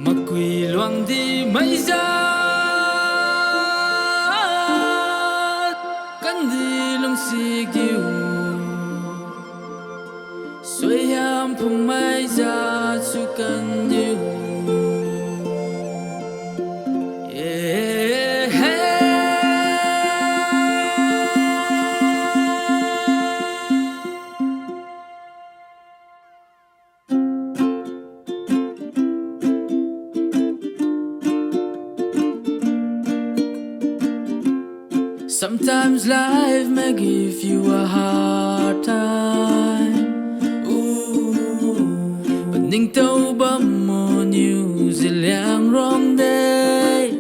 quỳ Longdimei zaat kan đi lung si kiu 𝐊𝐚𝐦𝐞𝐢 zaat su kan yêu. Sometimes life may give you a hard time. But ning tâu bấm mô nhiều Zeliangrong day.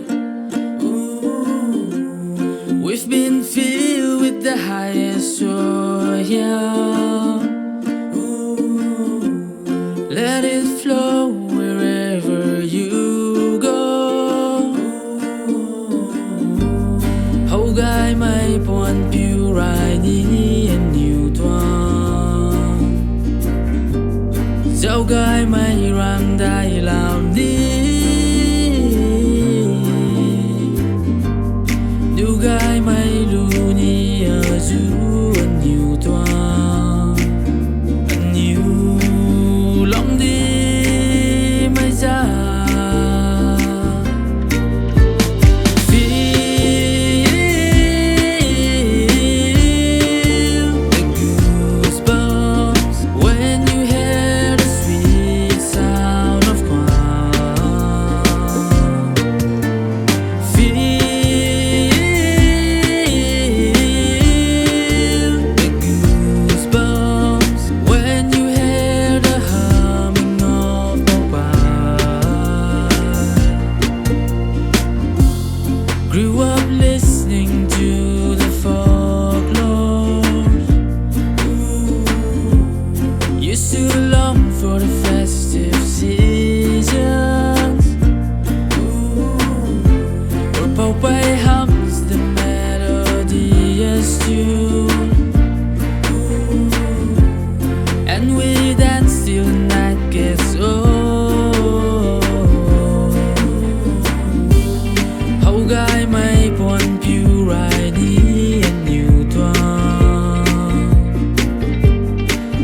We've been filled with the highest joy. Let it flow wherever you go. 𝐊𝐚𝐦𝐜𝐴 buồn phiêu rai đi anh nhiều toan. 𝐊𝐚𝐴 rang đai làm đi. 𝐊𝐚𝐴 lu ni ở du anh nhiều toan. Anh nhiều Longdimei zaat. Grew up listening to the folklore. Used to long for the festive seasons. Where 𝐵𝐴 hums the melodious tune. And we dance till the night gets old. 𝐊𝐴𝐴 buồn phiêu rai đi anh nhiều toan.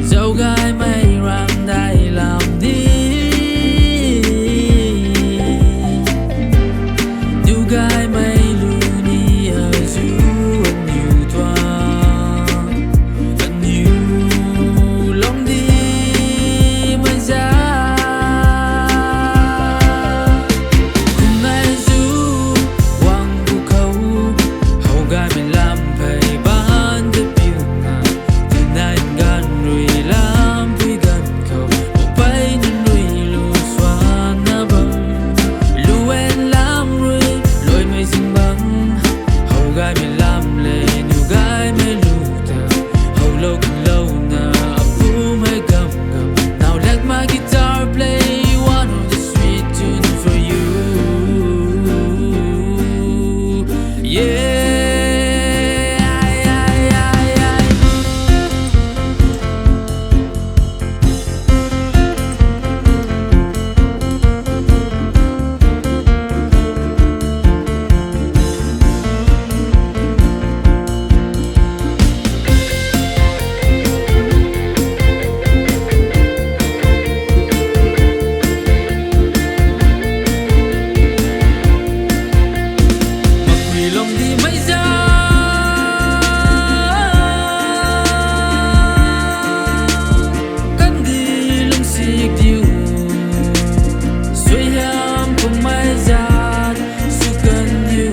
𝐊𝐴𝐴 rang đai làm đi. 𝐊𝐴𝐴 lu ni ở du anh nhiều toan. Anh nhiều Longdimei zaat. Cùng ai du quang bu khâu 𝐊𝐴𝐴 làm phải ban để phiêu ngà. Từ nay gan rồi làm vui gan khâu 𝐵𝐴 nên nuôi lu xoan na bông. Lu en làm rồi lối mây xinh băng. 𝐊𝐴𝐴 làm lệ 𝐊𝐴𝐴 lu ta. 𝐊 lâu càng lâu na apu may gầm gầm. Now let my guitar play one of the sweet tunes for you. Yeah. quỳ Longdimei zaat kan đi lung si kiu 𝐊𝐴𝐴𝐜𝐿 zaat su kan yêu.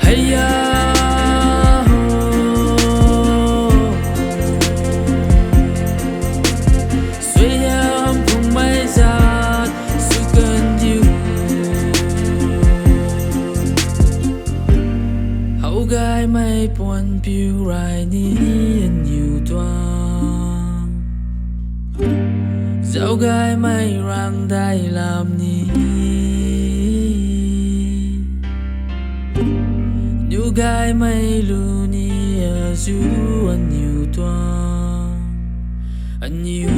Hay ya 𝐊𝐴𝐴𝐜𝐿 zaat su kan yêu. 𝐊𝐴𝐴𝐜 buồn phiêu rai đi anh nhiều toan. 𝐊𝐴𝐴𝐜 rang đai làm ni. 𝐊𝐴𝐴 lu ni ở du anh nhiều toan. Anh nhiều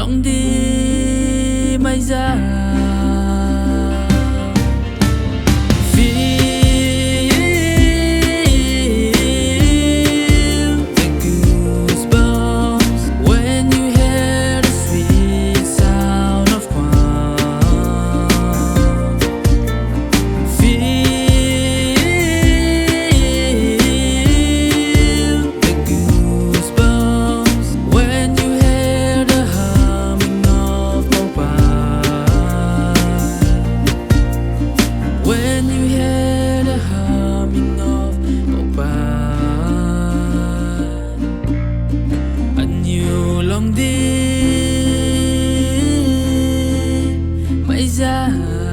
Longdimei zaat. Longdimei zaat.